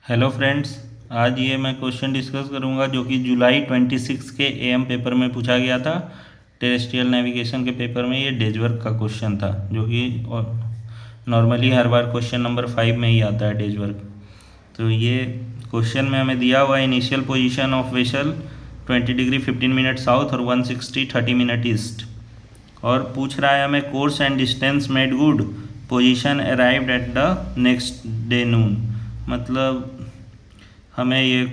Hello friends. आज ये मैं क्वेश्चन डिस्कस करूंगा जो कि जुलाई 26 के एएम पेपर में पूछा गया था। टेरेस्ट्रियल नेविगेशन के पेपर में ये डेज वर्क का क्वेश्चन था, जो कि नॉर्मली हर बार क्वेश्चन नंबर 5 में ही आता है डेज वर्क। तो ये क्वेश्चन में हमें दिया हुआ है initial position of vessel 20 degree 15 minute south और 160 30 मिनट ईस्ट, और पूछ रहा है हमें course and distance made good, position arrived at the next day noon. मतलब हमें ये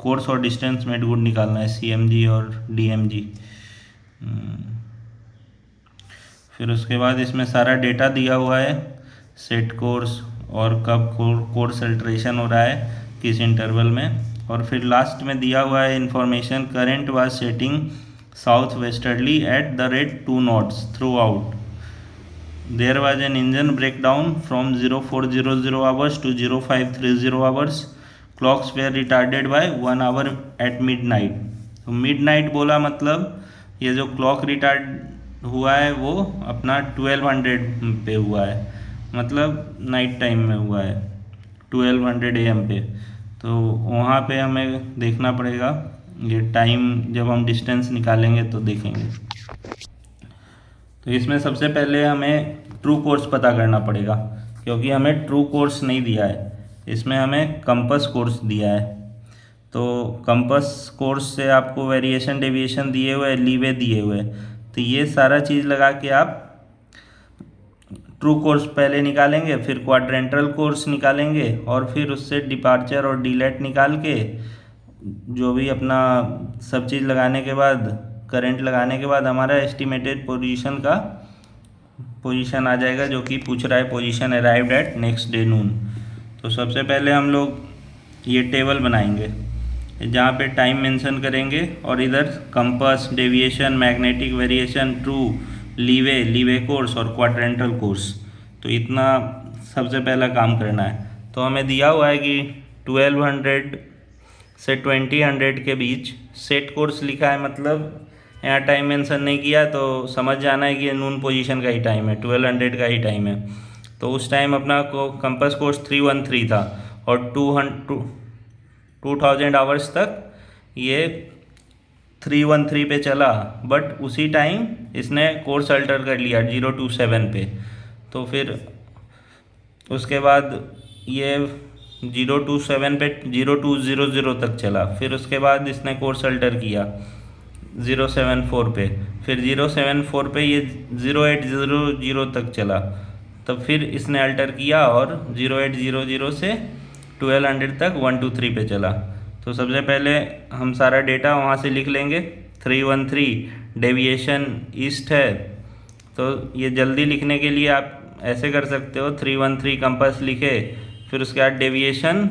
कोर्स और डिस्टेंस मेड गुड निकालना है, सीएमजी और डीएमजी। फिर उसके बाद इसमें सारा डेटा दिया हुआ है, सेट कोर्स और कब कोर्स अल्ट्रेशन हो रहा है, किस इंटरवल में। और फिर लास्ट में दिया हुआ है information, current was setting south westerly at the rate 2 knots throughout. There was an engine breakdown from 0400 hours to 0530 hours। Clocks were retarded by 1 hour at midnight. तो midnight बोला मतलब ये जो clock retard हुआ है वो अपना 1200 पे हुआ है, मतलब नाइट टाइम में हुआ है 1200 AM पे। तो वहाँ पे हमें देखना पड़ेगा ये टाइम, जब हम डिस्टेंस निकालेंगे तो देखेंगे। तो इसमें सबसे पहले हमें ट्रू कोर्स पता करना पड़ेगा, क्योंकि हमें ट्रू कोर्स नहीं दिया है, इसमें हमें कंपास कोर्स दिया है। तो कंपास कोर्स से आपको वेरिएशन डेविएशन दिए हुए, लीवे दिए हुए, तो ये सारा चीज़ लगा के आप ट्रू कोर्स पहले निकालेंगे, फिर क्वाड्रेंटल कोर्स निकालेंगे, और फिर उससे डिपार्चर और डीलेट निकाल के जो भी अपना सब चीज़ लगाने के बाद, करंट लगाने के बाद हमारा एस्टिमेटेड पोजीशन का पोजीशन आ जाएगा, जो कि पूछ रहा है position arrived at next day noon. तो सबसे पहले हम लोग ये टेबल बनाएंगे जहाँ पे टाइम मेंशन करेंगे, और इधर compass, deviation, magnetic variation, true, leeway course और क्वाड्रेंटल कोर्स। तो इतना सबसे पहला काम करना है। तो हमें दिया हुआ है कि 1200 से 2000 के बीच सेट कोर्स लिखा है, मतलब यहाँ टाइम मेंशन नहीं किया, तो समझ जाना है कि नून पोजीशन का ही टाइम है, 1200 का ही टाइम है। तो उस टाइम अपना कंपास कोर्स 313 था, और 2000 आवर्स तक ये 313 पे चला, बट उसी टाइम इसने कोर्स अल्टर कर लिया 027 पे। तो फिर उसके बाद ये 027 पे 0200 तक चला, फिर उसके बाद इसने कोर्स अल्टर किया 074 पे, फिर 074 पे ये 0800 तक चला, तब फिर इसने अल्टर किया और 0800 से 1200 तक 123 पे चला। तो सबसे पहले हम सारा डेटा वहाँ से लिख लेंगे। 313 डेविएशन ईस्ट है, तो ये जल्दी लिखने के लिए आप ऐसे कर सकते हो, 313 कंपास लिखे, फिर उसके बाद डेविएशन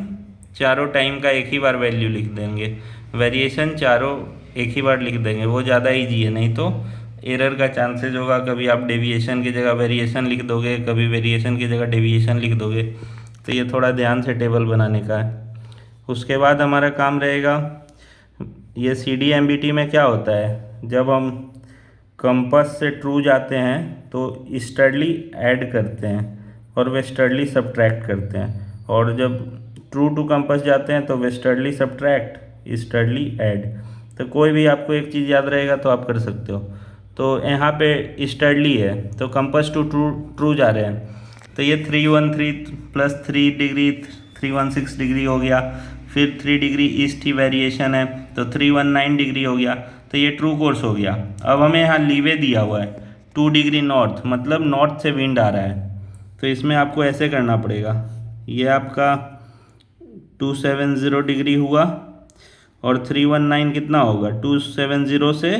चारों टाइम का एक ही बार वैल्यू लिख देंगे, वेरिएशन चारों एक ही बार लिख देंगे, वो ज़्यादा ईजी है, नहीं तो एरर का चांसेस होगा। कभी आप डेविएशन की जगह वेरिएशन लिख दोगे, कभी वेरिएशन की जगह डेविएशन लिख दोगे, तो ये थोड़ा ध्यान से टेबल बनाने का है। उसके बाद हमारा काम रहेगा, ये CDMBT में क्या होता है, जब हम कंपास से ट्रू जाते हैं तो ईस्टर्ली ऐड करते हैं और वेस्टर्ली सब्ट्रैक्ट करते हैं, और जब ट्रू टू कंपास जाते हैं तो वेस्टर्ली सब्ट्रैक्ट, ईस्टर्ली ऐड। तो कोई भी आपको एक चीज़ याद रहेगा तो आप कर सकते हो। तो यहाँ पे ईस्टर्ली है, तो कंपास टू ट्रू जा रहे हैं, तो ये 313 प्लस 3 डिग्री 316 डिग्री हो गया, फिर 3 डिग्री ईस्ट ही वेरिएशन है, तो 319 डिग्री हो गया, तो ये ट्रू कोर्स हो गया। अब हमें यहाँ लीवे दिया हुआ है 2 डिग्री नॉर्थ, मतलब नॉर्थ से विंड आ रहा है, तो इसमें आपको ऐसे करना पड़ेगा, ये आपका 270 डिग्री हुआ, और 319 कितना होगा, 270 से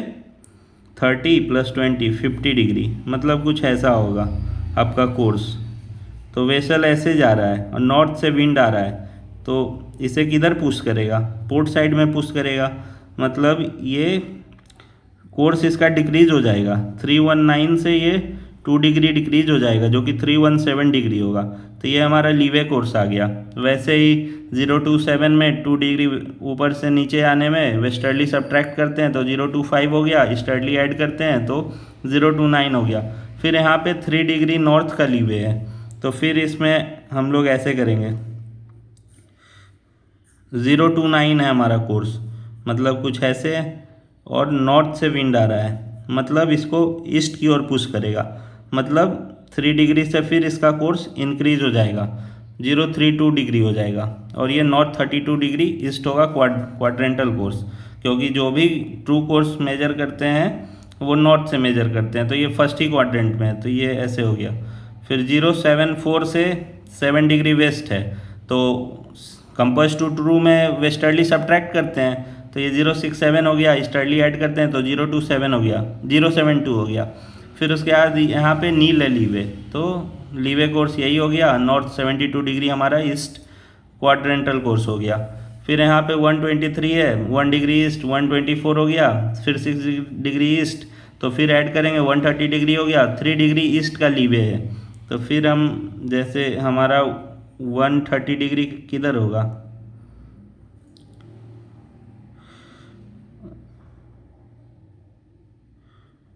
30 प्लस 20 50 डिग्री, मतलब कुछ ऐसा होगा आपका कोर्स। तो वेसल ऐसे जा रहा है और नॉर्थ से विंड आ रहा है, तो इसे किधर पुश करेगा, पोर्ट साइड में पुश करेगा, मतलब ये कोर्स इसका डिक्रीज हो जाएगा, 319 से ये 2 डिग्री डिक्रीज हो जाएगा, जो कि 317 डिग्री होगा। तो ये हमारा लीवे कोर्स आ गया। वैसे ही 027 में 2 डिग्री ऊपर से नीचे आने में वेस्टर्ली सब्ट्रैक्ट करते हैं तो 025 हो गया, ईस्टर्ली ऐड करते हैं तो 029 हो गया। फिर यहाँ पे 3 डिग्री नॉर्थ का लीवे है, तो फिर इसमें हम लोग ऐसे करेंगे, 029 है हमारा कोर्स, मतलब कुछ ऐसे है। और नॉर्थ से विंड आ रहा है, मतलब इसको ईस्ट की ओर पुश करेगा, मतलब 3 डिग्री से फिर इसका कोर्स इंक्रीज हो जाएगा, 032 डिग्री हो जाएगा। और ये नॉर्थ 32 डिग्री ईस्ट होगा क्वाड्रेंटल कोर्स, क्योंकि जो भी ट्रू कोर्स मेजर करते हैं वो नॉर्थ से मेजर करते हैं, तो ये फर्स्ट ही क्वाड्रेंट में है, तो ये ऐसे हो गया। फिर 074 से 7 डिग्री वेस्ट है, तो कंपास टू ट्रू में वेस्टर्ली सब्ट्रैक्ट करते हैं, तो ये 067 हो गया, ईस्टर्ली ऐड करते हैं तो 027 हो गया, 072 हो गया। फिर उसके बाद यहाँ पे नील है लीवे, तो लीवे कोर्स यही हो गया, नॉर्थ 72 डिग्री हमारा ईस्ट क्वाड्रेंटल कोर्स हो गया। फिर यहाँ पे 123 है, 1 डिग्री ईस्ट 124 हो गया, फिर 6 डिग्री ईस्ट, तो फिर ऐड करेंगे 130 डिग्री हो गया, 3 डिग्री ईस्ट का लीवे है। तो फिर हम जैसे हमारा 130 डिग्री किधर होगा,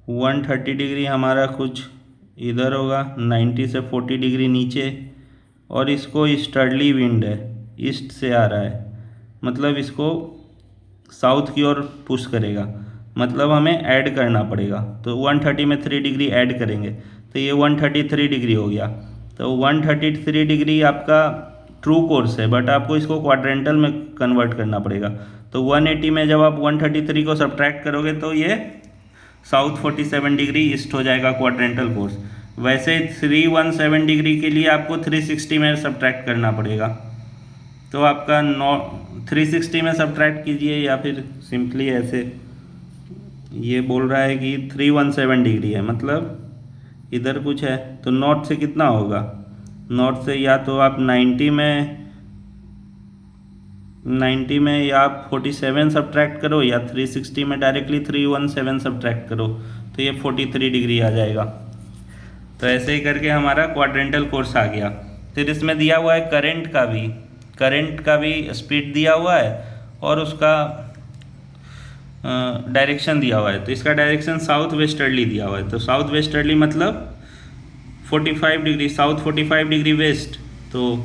130 डिग्री हमारा कुछ इधर होगा, 90 से 40 डिग्री नीचे। और इसको ईस्टर्ली विंड है, ईस्ट से आ रहा है, मतलब इसको साउथ की ओर पुश करेगा, मतलब हमें ऐड करना पड़ेगा। तो 130 में 3 डिग्री ऐड करेंगे, तो ये 133 डिग्री हो गया। तो 133 डिग्री आपका ट्रू कोर्स है, बट आपको इसको क्वाड्रेंटल में कन्वर्ट करना पड़ेगा। तो 180 में जब आप 133 को सब्ट्रैक्ट करोगे तो ये साउथ 47 डिग्री ईस्ट हो जाएगा क्वाड्रेंटल कोर्स। वैसे 317 डिग्री के लिए आपको 360 में सब्ट्रैक्ट करना पड़ेगा, तो आपका 360 में सब्ट्रैक्ट कीजिए, या फिर सिंपली ऐसे, ये बोल रहा है कि 317 डिग्री है, मतलब इधर कुछ है, तो नॉर्थ से कितना होगा, नॉर्थ से या तो आप 90 में या आप 47 सब्ट्रैक्ट करो, या 360 में डायरेक्टली 317 सब्ट्रैक्ट करो, तो ये 43 डिग्री आ जाएगा। तो ऐसे ही करके हमारा क्वाड्रेंटल कोर्स आ गया। फिर इसमें दिया हुआ है करंट का भी स्पीड दिया हुआ है, और उसका डायरेक्शन दिया हुआ है। तो इसका डायरेक्शन साउथ वेस्टर्ली दिया हुआ है, तो साउथ वेस्टर्ली मतलब 45 डिग्री, साउथ 45 डिग्री वेस्ट, तो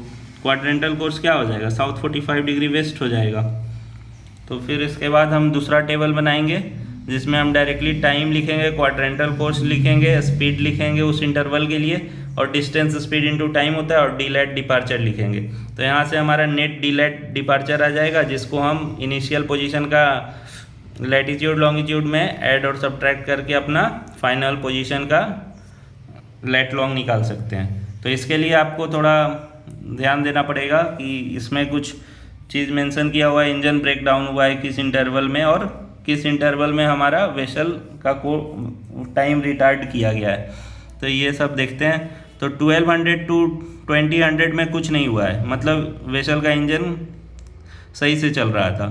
क्वाड्रेंटल कोर्स क्या हो जाएगा, साउथ 45 डिग्री वेस्ट हो जाएगा। तो फिर इसके बाद हम दूसरा टेबल बनाएंगे, जिसमें हम डायरेक्टली टाइम लिखेंगे, क्वाड्रेंटल कोर्स लिखेंगे, स्पीड लिखेंगे उस इंटरवल के लिए, और डिस्टेंस स्पीड इनटू टाइम होता है, और डीलेट डिपार्चर लिखेंगे। तो यहाँ से हमारा नेट डीलेट डिपार्चर आ जाएगा, जिसको हम इनिशियल पोजीशन का लैटिट्यूड लॉन्गिट्यूड में ऐड और सब्ट्रैक्ट करके अपना फाइनल पोजीशन का लेट लॉन्ग निकाल सकते हैं। तो इसके लिए आपको थोड़ा ध्यान देना पड़ेगा कि इसमें कुछ चीज़ मेंशन किया हुआ है, इंजन ब्रेक डाउन हुआ है किस इंटरवल में, और किस इंटरवल में हमारा वेसल का टाइम रिटार्ड किया गया है। तो ये सब देखते हैं। तो 1200 टू 2000 में कुछ नहीं हुआ है, मतलब वेसल का इंजन सही से चल रहा था।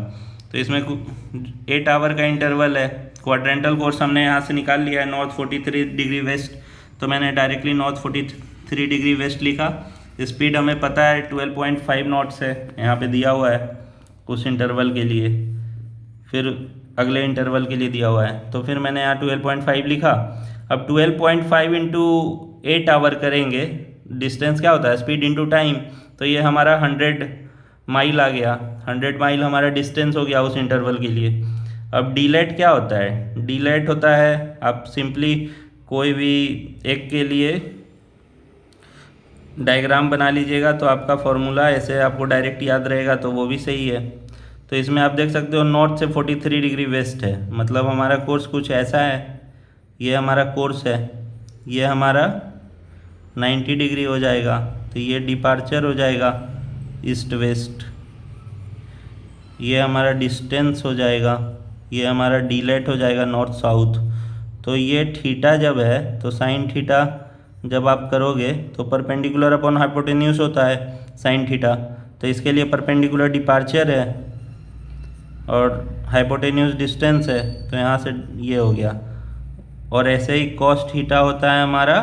तो इसमें 8 आवर का इंटरवल है। क्वाड्रेंटल कोर्स हमने यहाँ से निकाल लिया है, नॉर्थ 43 डिग्री वेस्ट, तो मैंने डायरेक्टली नॉर्थ 43 डिग्री वेस्ट लिखा। स्पीड हमें पता है 12.5 नॉट्स है, यहाँ पे दिया हुआ है उस इंटरवल के लिए, फिर अगले इंटरवल के लिए दिया हुआ है, तो फिर मैंने यहाँ 12.5 लिखा। अब 12.5 इंटू 8 आवर करेंगे, डिस्टेंस क्या होता है, स्पीड इंटू टाइम, तो ये हमारा 100 माइल आ गया। 100 माइल हमारा डिस्टेंस हो गया उस इंटरवल के लिए। अब डीलेट क्या होता है, डीलेट होता है, आप सिंपली कोई भी एक के लिए डायग्राम बना लीजिएगा, तो आपका फॉर्मूला ऐसे आपको डायरेक्ट याद रहेगा, तो वो भी सही है। तो इसमें आप देख सकते हो नॉर्थ से 43 डिग्री वेस्ट है, मतलब हमारा कोर्स कुछ ऐसा है, ये हमारा कोर्स है, ये हमारा 90 डिग्री हो जाएगा, तो ये डिपार्चर हो जाएगा ईस्ट वेस्ट, ये हमारा डिस्टेंस हो जाएगा, ये हमारा डीलेट हो जाएगा नॉर्थ साउथ। तो ये थीटा जब है तो साइन थीटा जब आप करोगे तो परपेंडिकुलर अपॉन हाइपोटेन्यूज होता है साइन थीटा, तो इसके लिए परपेंडिकुलर डिपार्चर है और हाइपोटेन्यूज डिस्टेंस है, तो यहाँ से ये हो गया। और ऐसे ही कॉस थीटा होता है हमारा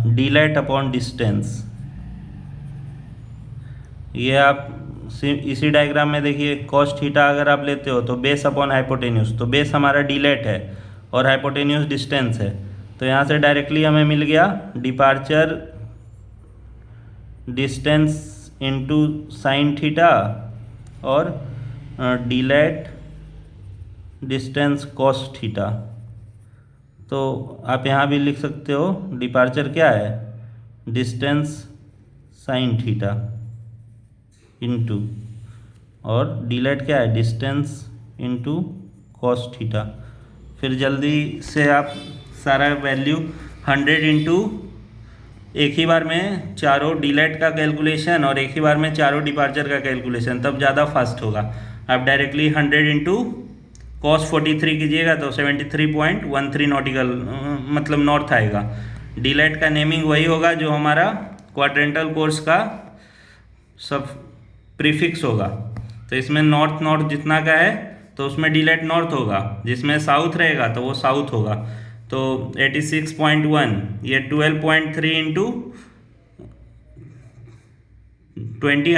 डीलेट अपॉन डिस्टेंस। ये आप इसी डायग्राम में देखिए, कॉस थीटा अगर आप लेते हो तो बेस अपॉन हाइपोटेन्यूज, तो बेस हमारा डीलेट है और हाइपोटेन्यूज डिस्टेंस है, तो यहाँ से डायरेक्टली हमें मिल गया departure distance into sine theta और डिलेट डिस्टेंस कॉस थीटा। तो आप यहाँ भी लिख सकते हो डिपार्चर क्या है, डिस्टेंस साइन थीटा इंटू, और डिलेट क्या है, डिस्टेंस इंटू कॉस थीटा। फिर जल्दी से आप सारा वैल्यू 100 इंटू एक ही बार में चारों डिलेट का कैलकुलेशन और एक ही बार में चारों डिपार्चर का कैलकुलेशन, तब ज़्यादा फास्ट होगा। आप डायरेक्टली 100 इंटू कॉस 43 कीजिएगा तो 73.13 नॉटिकल मतलब नॉर्थ आएगा। डिलेट का नेमिंग वही होगा जो हमारा क्वाड्रेंटल कोर्स का सब प्रीफिक्स होगा। तो इसमें नॉर्थ नॉर्थ जितना का है तो उसमें डिलेट नॉर्थ होगा, जिसमें साउथ रहेगा तो वो साउथ होगा। तो 86.1 ये 12.3 इंटू 20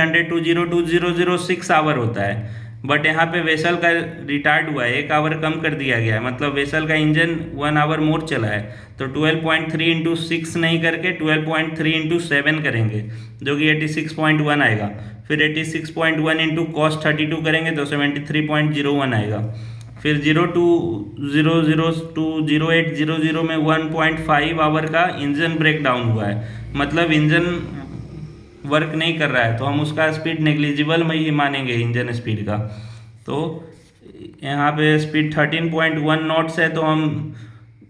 आवर होता है। बट यहाँ पे वेसल का रिटार्ड हुआ है, 1 आवर कम कर दिया गया है, मतलब वेसल का इंजन 1 आवर मोर चला है। तो 12.3 इंटू 6 नहीं करके 12.3 इंटू 7 करेंगे जो कि 86.1 आएगा। फिर 86.1 इंटू कॉस 32 करेंगे तो 73.01 आएगा। फिर 0200 to 0800 में 1.5 आवर का इंजन ब्रेक डाउन हुआ है, मतलब इंजन वर्क नहीं कर रहा है, तो हम उसका स्पीड नेग्लिजिबल में ही मानेंगे इंजन स्पीड का। तो यहाँ पे स्पीड 13.1 नॉट्स है तो हम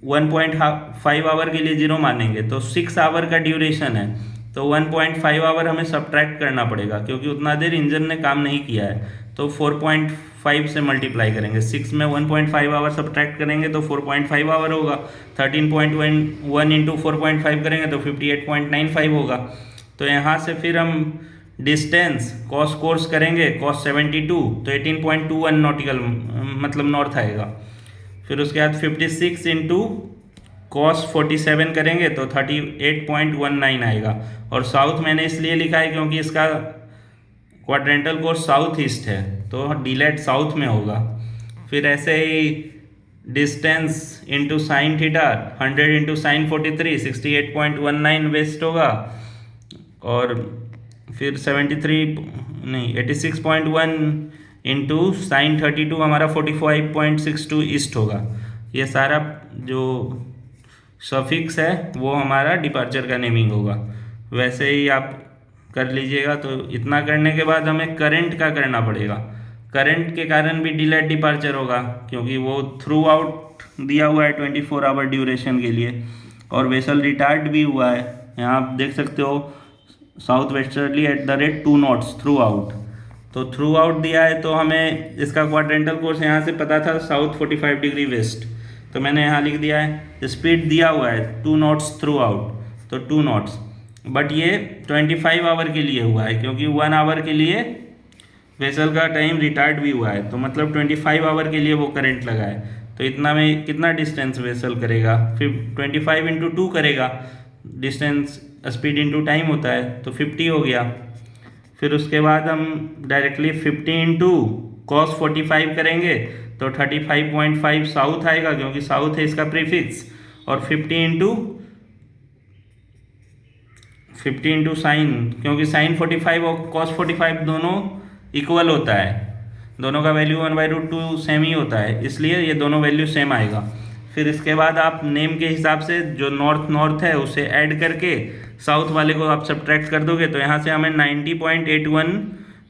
1.5 आवर के लिए 0 मानेंगे। तो 6 आवर का ड्यूरेशन है तो 1.5 आवर हमें सब्ट्रैक्ट करना पड़ेगा क्योंकि उतना देर इंजन ने काम नहीं किया है। तो 4.5 से मल्टीप्लाई करेंगे, 6 में 1.5 आवर सब्ट्रैक्ट करेंगे तो 4.5 आवर होगा। 13.1 इंटू 4.5 करेंगे तो 58.95 होगा। तो यहाँ से फिर हम डिस्टेंस कॉस कोर्स करेंगे कॉस 72 तो 18.21 नॉटिकल मतलब नॉर्थ आएगा। फिर उसके बाद 56 इंटू कॉस 47 करेंगे तो 38.19 आएगा। और साउथ मैंने इसलिए लिखा है क्योंकि इसका क्वाड्रेंटल कोर्स साउथ ईस्ट है तो डिलेट साउथ में होगा। फिर ऐसे ही distance into sine theta 100 into sine 43 68.19 west होगा। और फिर 86.1 इंटू साइन 32 हमारा 45.62 ईस्ट होगा। ये सारा जो सफिक्स है वो हमारा डिपार्चर का नेमिंग होगा। वैसे ही आप कर लीजिएगा। तो इतना करने के बाद हमें करंट का करना पड़ेगा। करंट के कारण भी डिलेट डिपार्चर होगा क्योंकि वो थ्रू आउट दिया हुआ है 24 आवर ड्यूरेशन के लिए, और वेसल रिटार्ड भी हुआ है। यहाँ आप देख सकते हो south westerly @2 knots throughout. तो थ्रू आउट दिया है तो हमें इसका क्वाड्रेंटल कोर्स यहाँ से पता था साउथ 45 डिग्री वेस्ट, तो मैंने यहाँ लिख दिया है। स्पीड दिया हुआ है 2 नॉट्स थ्रू आउट तो 2 नॉट्स, बट ये 25 आवर के लिए हुआ है क्योंकि 1 आवर के लिए वेसल का टाइम रिटार्ड भी हुआ है, तो मतलब 25 आवर के लिए वो करंट लगा है। तो इतना में कितना डिस्टेंस वेसल करेगा, फिर 25 इंटू 2 करेगा, डिस्टेंस स्पीड इंटू टाइम होता है तो 50 हो गया। फिर उसके बाद हम डायरेक्टली 50 इंटू कॉस 45 करेंगे तो 35.5 साउथ आएगा क्योंकि साउथ है इसका प्रीफिक्स, और 50 इंटू साइन, क्योंकि साइन 45 और कॉस 45 दोनों इक्वल होता है, दोनों का वैल्यू 1/√2 सेम ही होता है, इसलिए ये दोनों वैल्यू सेम आएगा। फिर इसके बाद आप नेम के हिसाब से जो नॉर्थ है उसे ऐड करके साउथ वाले को आप सब्ट्रैक्ट कर दोगे तो यहाँ से हमें 90.81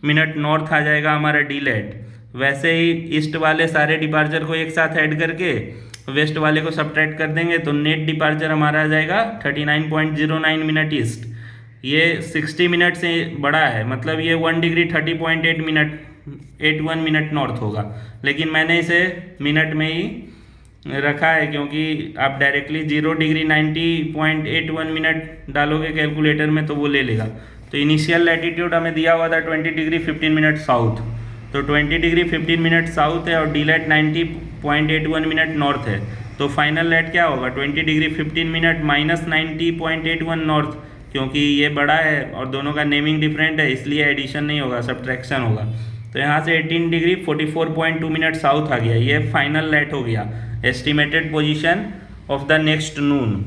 मिनट नॉर्थ आ जाएगा हमारा डिलेट। वैसे ही ईस्ट वाले सारे डिपार्चर को एक साथ ऐड करके वेस्ट वाले को सब्ट्रैक्ट कर देंगे तो नेट डिपार्चर हमारा आ जाएगा 39.09 मिनट ईस्ट। ये 60 मिनट से बड़ा है, मतलब ये 1 डिग्री 30.81 मिनट नॉर्थ होगा, लेकिन मैंने इसे मिनट में ही रखा है क्योंकि आप डायरेक्टली 0 डिग्री 90.81 मिनट डालोगे कैलकुलेटर में तो वो ले लेगा। तो इनिशियल लैटिट्यूड हमें दिया हुआ था 20 डिग्री 15 मिनट साउथ, तो 20 डिग्री 15 मिनट साउथ है और डिलेट 90.81 मिनट नॉर्थ है। तो फाइनल लेट क्या होगा, 20 डिग्री 15 मिनट माइनस 90.81 नॉर्थ, क्योंकि ये बड़ा है और दोनों का नेमिंग डिफरेंट है इसलिए एडिशन नहीं होगा, सब्ट्रैक्शन होगा। तो यहाँ से 18 डिग्री 44.2 मिनट साउथ आ गया, ये फाइनल लेट हो गया, estimated position of the next noon.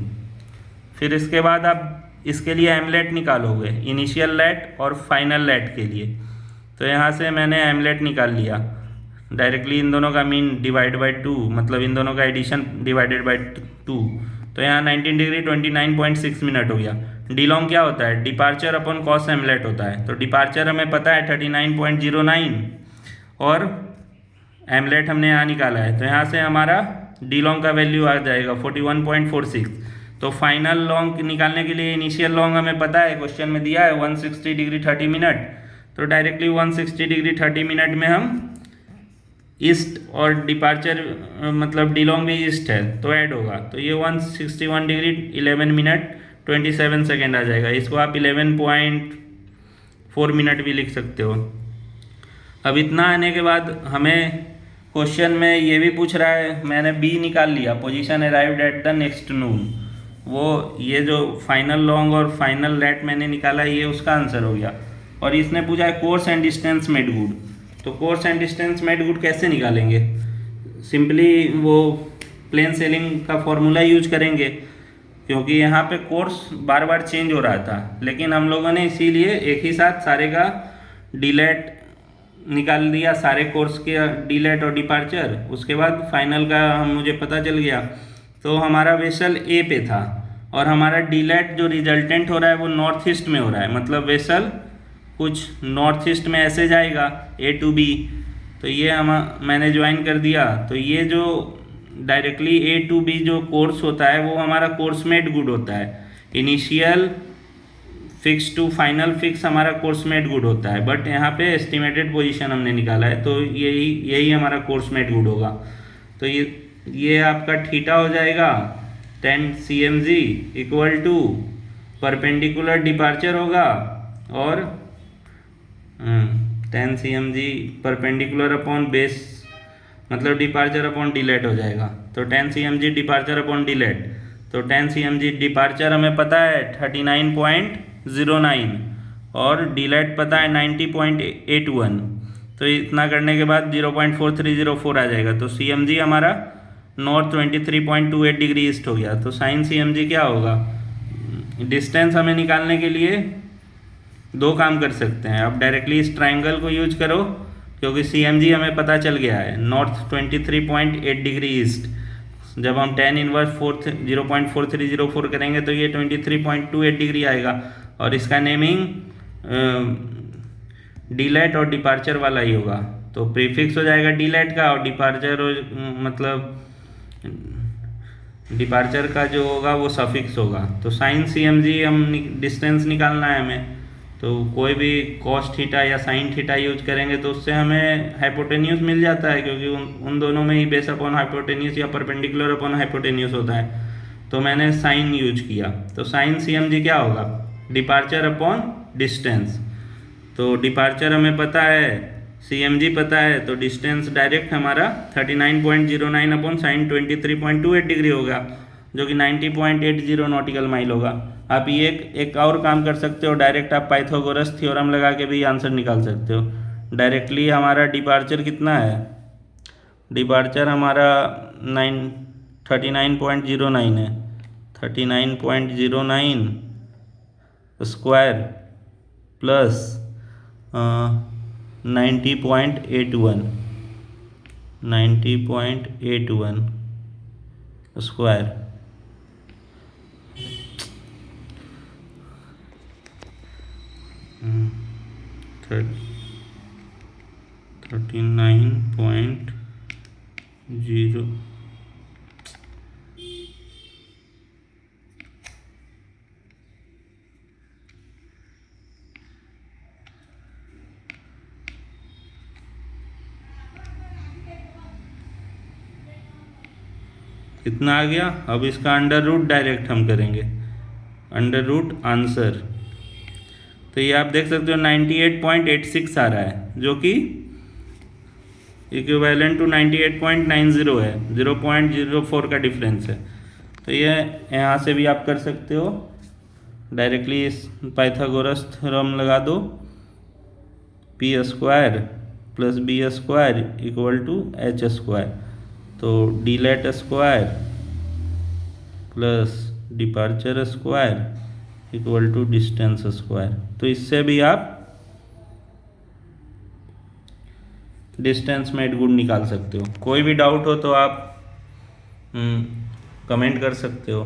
फिर इसके बाद आप इसके लिए एमलेट निकालोगे, इनिशियल लेट और फाइनल लेट के लिए। तो यहाँ से मैंने एमलेट निकाल लिया डायरेक्टली, इन दोनों का मीन डिवाइड बाई 2, मतलब इन दोनों का एडिशन डिवाइडेड बाई 2। तो यहाँ 19 डिग्री 29.6 मिनट हो गया। डी लॉन्ग क्या होता है, डिपार्चर अपॉन कॉस एमलेट होता है। तो डिपार्चर हमें पता है 39.09 और एमलेट हमने यहाँ निकाला है, तो यहाँ से हमारा डी लॉन्ग का वैल्यू आ जाएगा 41.46। तो फाइनल लॉन्ग निकालने के लिए इनिशियल लॉन्ग हमें पता है, क्वेश्चन में दिया है 160 डिग्री 30 मिनट। तो डायरेक्टली 160 डिग्री 30 मिनट में हम ईस्ट और डिपार्चर मतलब डी लॉन्ग भी ईस्ट है तो ऐड होगा, तो ये 161 डिग्री 11 मिनट 27 सेकेंड आ जाएगा। इसको आप 11.4 मिनट भी लिख सकते हो। अब इतना आने के बाद हमें क्वेश्चन में ये भी पूछ रहा है, मैंने बी निकाल लिया, position arrived at the next noon, वो ये जो फाइनल लॉन्ग और फाइनल लेट मैंने निकाला ये उसका आंसर हो गया। और इसने पूछा है course and distance made good. तो course and distance made good कैसे निकालेंगे, सिंपली वो प्लेन सेलिंग का फॉर्मूला यूज करेंगे, क्योंकि यहाँ पे कोर्स बार बार चेंज हो रहा था, लेकिन हम लोगों ने इसीलिए एक ही साथ सारे का डिलेट निकाल दिया, सारे कोर्स के डिलेट और डिपार्चर। उसके बाद फाइनल का मुझे पता चल गया, तो हमारा वेसल ए पे था और हमारा डिलेट जो रिजल्टेंट हो रहा है वो नॉर्थ ईस्ट में हो रहा है, मतलब वेसल कुछ नॉर्थ ईस्ट में ऐसे जाएगा ए टू बी। तो ये मैंने ज्वाइन कर दिया, तो ये जो डायरेक्टली ए टू बी जो कोर्स होता है वो हमारा कोर्स मेड गुड होता है। Initial fix to final fix हमारा कोर्स मेड गुड होता है, बट यहाँ पे एस्टिमेटेड पोजीशन हमने निकाला है, तो यही हमारा कोर्स मेड गुड होगा। तो ये आपका थीटा हो जाएगा 10 cmg equal to perpendicular departure होगा और 10 cmg परपेंडिकुलर अपॉन बेस, मतलब डिपार्चर अपॉन डिलेट हो जाएगा। तो 10 cmg डिपार्चर अपॉन डिलेट, तो 10 cmg डिपार्चर हमें पता है 39.09 और डिलेट पता है 90.81। तो इतना करने के बाद 0.4304 आ जाएगा। तो cmg हमारा नॉर्थ 23.28 डिग्री ईस्ट हो गया। तो साइन cmg क्या होगा, डिस्टेंस हमें निकालने के लिए दो काम कर सकते हैं। आप डायरेक्टली इस ट्राइंगल को यूज करो, क्योंकि cmg हमें पता चल गया है नॉर्थ 23.8 डिग्री ईस्ट। जब हम tan इनवर्स 0.4304 करेंगे तो ये 23.28 डिग्री आएगा, और इसका नेमिंग डिलेट और डिपार्चर वाला ही होगा। तो प्रीफिक्स हो जाएगा डिलेट का और डिपार्चर मतलब डिपार्चर का जो होगा वो सफिक्स होगा। तो साइन cmg हम डिस्टेंस निकालना है हमें, तो कोई भी कॉस थीटा या साइन थीटा यूज करेंगे तो उससे हमें हाइपोटेन्यूज मिल जाता है, क्योंकि उन दोनों में ही बेस अपॉन हाइपोटेन्यूज या परपेंडिकुलर अपॉन हाइपोटेन्यूज होता है। तो मैंने साइन यूज किया, तो साइन cmg क्या होगा, डिपार्चर अपॉन डिस्टेंस। तो डिपार्चर हमें पता है, cmg पता है, तो डिस्टेंस डायरेक्ट हमारा 39.09 अपॉन साइन 23.28 डिग्री होगा, जो कि 90.80 नॉटिकल माइल होगा। आप ये एक और काम कर सकते हो, डायरेक्ट आप पाइथागोरस थ्योरम लगा के भी आंसर निकाल सकते हो। डायरेक्टली हमारा डिपार्चर कितना है, डिपार्चर हमारा 39.09 है, 39.09 स्क्वायर प्लस 90.81 स्क्वायर, $39.0 कितना आ गया। अब इसका अंडर रूट डायरेक्ट हम करेंगे, अंडर रूट आंसर। तो ये आप देख सकते हो 98.86 आ रहा है, जो कि इक्विवेलेंट टू 98.90 है, 0.04 का डिफरेंस है। तो ये यहाँ से भी आप कर सकते हो, डायरेक्टली इस पाइथागोरस थ्योरम लगा दो, P square plus B square equal to H square. तो d lat square plus departure square equal to distance square. तो इससे भी आप डिस्टेंस मेड गुड निकाल सकते हो। कोई भी डाउट हो तो आप कमेंट कर सकते हो।